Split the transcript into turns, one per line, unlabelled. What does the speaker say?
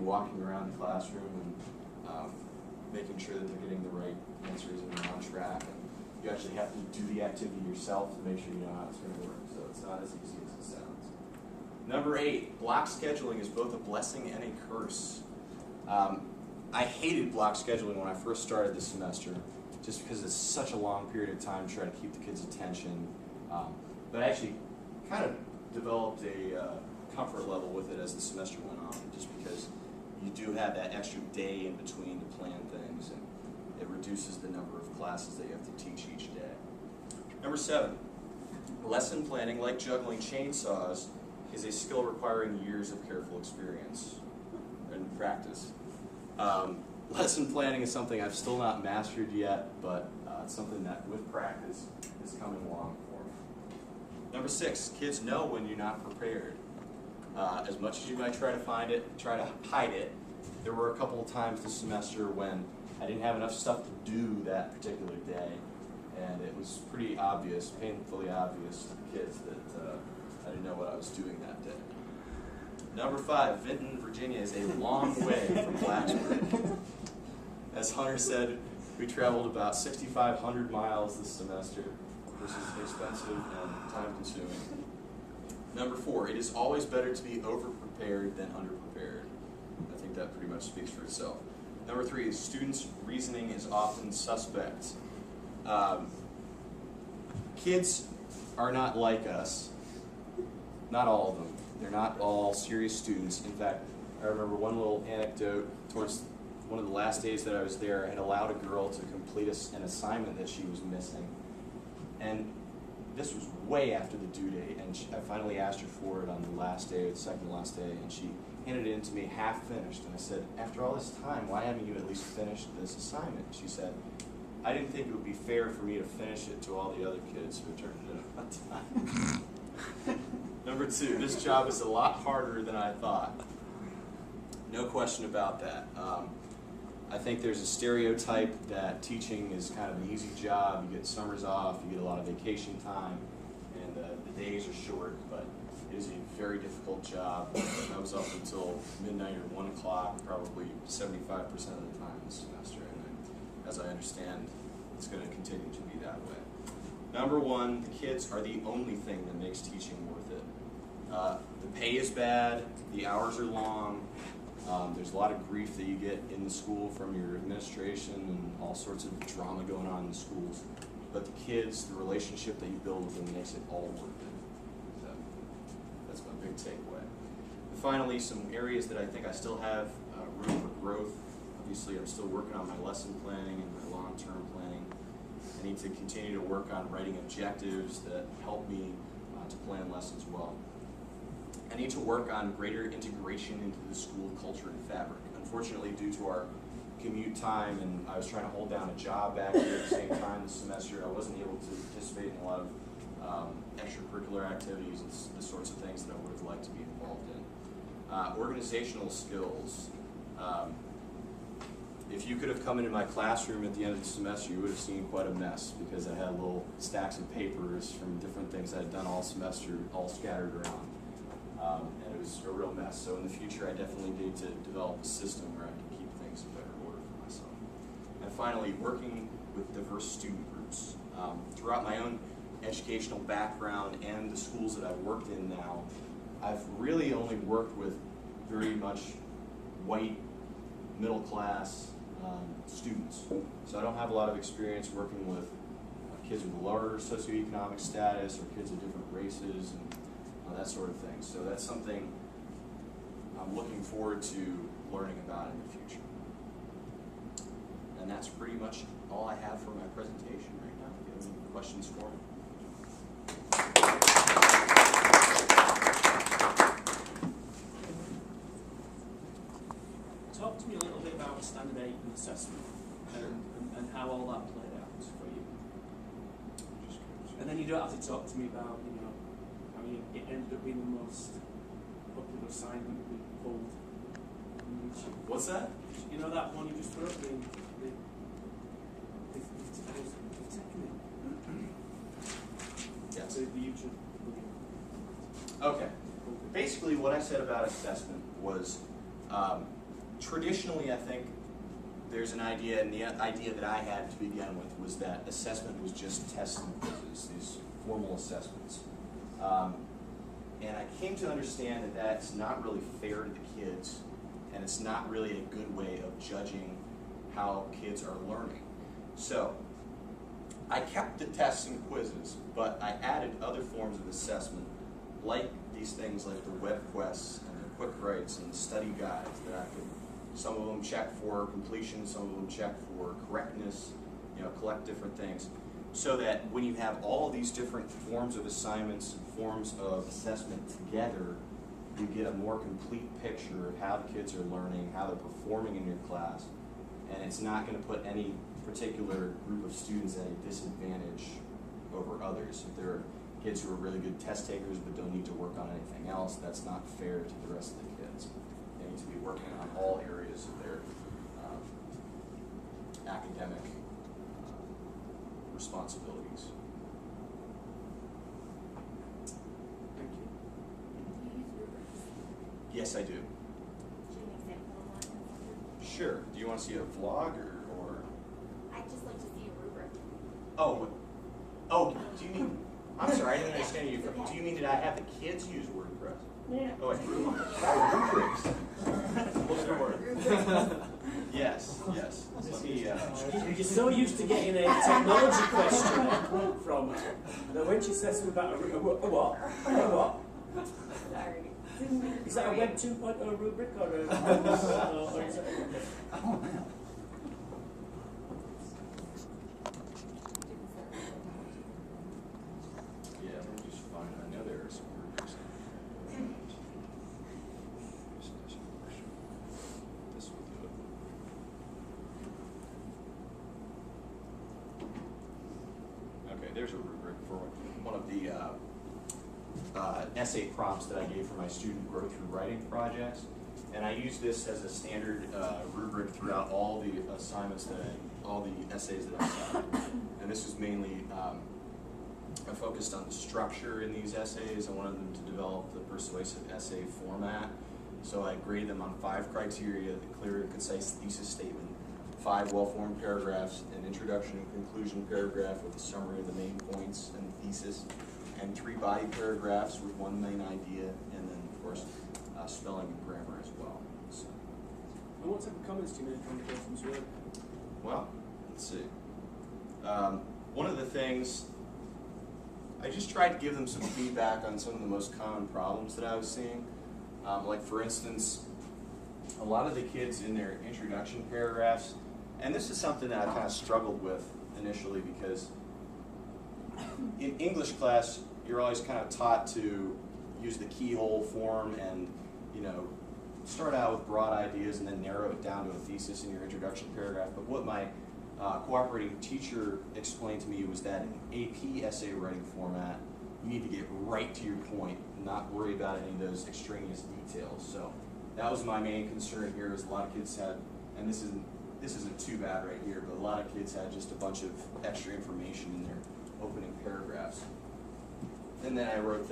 walking around the classroom and making sure that they're getting the right answers and they're on track. And you actually have to do the activity yourself to make sure you know how it's going to work. So it's not as easy as it sounds. Number 8, block scheduling is both a blessing and a curse. I hated block scheduling when I first started this semester, just because it's such a long period of time to try to keep the kids' attention. But I actually kind of developed a comfort level with it as the semester went on, just because you do have that extra day in between to plan things, and it reduces the number of classes that you have to teach each day. Number 7, lesson planning, like juggling chainsaws, is a skill requiring years of careful experience and practice. Lesson planning is something I've still not mastered yet, but it's something that with practice is coming along for me. Number 6, kids know when you're not prepared. As much as you might try to hide it, there were a couple of times this semester when I didn't have enough stuff to do that particular day, and it was pretty obvious, painfully obvious to the kids that I didn't know what I was doing that day. Number 5, Vinton, Virginia is a long way from Blacksburg. As Hunter said, we traveled about 6,500 miles this semester, which is expensive and time-consuming. Number 4, it is always better to be over-prepared than under-prepared. I think that pretty much speaks for itself. Number 3, students' reasoning is often suspect. Kids are not like us. Not all of them. They're not all serious students. In fact, I remember one little anecdote. Towards one of the last days that I was there, I had allowed a girl to complete an assignment that she was missing. And this was way after the due date, and I finally asked her for it on the last day, or the second to last day, and she handed it in to me half finished. And I said, after all this time, why haven't you at least finished this assignment? She said, I didn't think it would be fair for me to finish it to all the other kids who turned it in on time. Number 2, this job is a lot harder than I thought. No question about that. I think there's a stereotype that teaching is kind of an easy job. You get summers off, you get a lot of vacation time, and the days are short, but it is a very difficult job. I was up until midnight or 1 o'clock, probably 75% of the time this semester, and as I understand, it's going to continue to be that way. Number 1, the kids are the only thing that makes teaching worth it. The pay is bad, the hours are long, there's a lot of grief that you get in the school from your administration and all sorts of drama going on in the schools. But the kids, the relationship that you build with them makes it all worth it. So that's my big takeaway. And finally, some areas that I think I still have room for growth. Obviously, I'm still working on my lesson planning and my long-term planning. I need to continue to work on writing objectives that help me to plan lessons well. I need to work on greater integration into the school culture and fabric. Unfortunately, due to our commute time, and I was trying to hold down a job back here at the same time this semester, I wasn't able to participate in a lot of extracurricular activities and the sorts of things that I would have liked to be involved in. Organizational skills. If you could have come into my classroom at the end of the semester, you would have seen quite a mess, because I had little stacks of papers from different things I had done all semester, all scattered around. And it was a real mess. So in the future, I definitely need to develop a system where I can keep things in better order for myself. And finally, working with diverse student groups. Throughout my own educational background and the schools that I've worked in now, I've really only worked with very much white, middle class students. So I don't have a lot of experience working with kids with lower socioeconomic status or kids of different races and that sort of thing. So that's something I'm looking forward to learning about in the future. And that's pretty much all I have for my presentation right now. If you have any questions for me.
Talk to me a little bit about Standard 8 and assessment and how all that played out for you. And then you don't have to talk to me about, I mean, it ended up being the most popular assignment we pulled on YouTube.
What's that?
You know that one you just put up, they've taken it.
Yes.
So the YouTube.
Okay. Basically, what I said about assessment was traditionally, I think there's an idea, and the idea that I had to begin with was that assessment was just tests and quizzes, these formal assessments. And I came to understand that that's not really fair to the kids, and it's not really a good way of judging how kids are learning. So, I kept the tests and quizzes, but I added other forms of assessment, like these things like the web quests and the quick writes and the study guides that I could, some of them check for completion, some of them check for correctness, collect different things. So that when you have all these different forms of assignments and forms of assessment together, you get a more complete picture of how the kids are learning, how they're performing in your class, and it's not going to put any particular group of students at a disadvantage over others. If there are kids who are really good test takers but don't need to work on anything else, that's not fair to the rest of the kids. They need to be working on all areas of their academic responsibilities.
Thank you.
Do you use rubrics?
Yes, I do.
Do you have an example of one?
Sure. Do you want to see a vlog or?
I'd just like to see a rubric.
Oh, do you mean, I'm sorry, I didn't understand you. Do you mean that I have the kids use WordPress?
Yeah.
Oh, wait, rubrics. What's the word? Yes. Let me,
You're so used to getting a technology question from her that when she says something about a what?
Sorry.
Is that a Web 2.0 rubric or a or is it a rubric?
Oh, man.
yeah, let me just find, I know there are some rubrics. This will do it. Okay, there's a rubric for one of the essay prompts that I gave for my student growth through writing projects. And I use this as a standard rubric throughout all the assignments all the essays that I cited. And this is mainly, I focused on the structure in these essays. I wanted them to develop the persuasive essay format. So I grade them on 5 criteria: the clear and concise thesis statement, 5 well-formed paragraphs, an introduction and conclusion paragraph with a summary of the main points and the thesis, and 3 body paragraphs with 1 main idea, and then, of course, spelling and grammar as well. So,
And what type of comments do you make on the person's work?
well, let's see. One of the things, I just tried to give them some feedback on some of the most common problems that I was seeing. Like, for instance, a lot of the kids in their introduction paragraphs, and this is something that I kind of struggled with initially because in English class, you're always kind of taught to use the keyhole form and, start out with broad ideas and then narrow it down to a thesis in your introduction paragraph. But what my cooperating teacher explained to me was that in AP essay writing format, you need to get right to your point and not worry about any of those extraneous details. So that was my main concern here, is a lot of kids had, and this isn't too bad right here, but a lot of kids had just a bunch of extra information in their opening paragraphs. And then I wrote things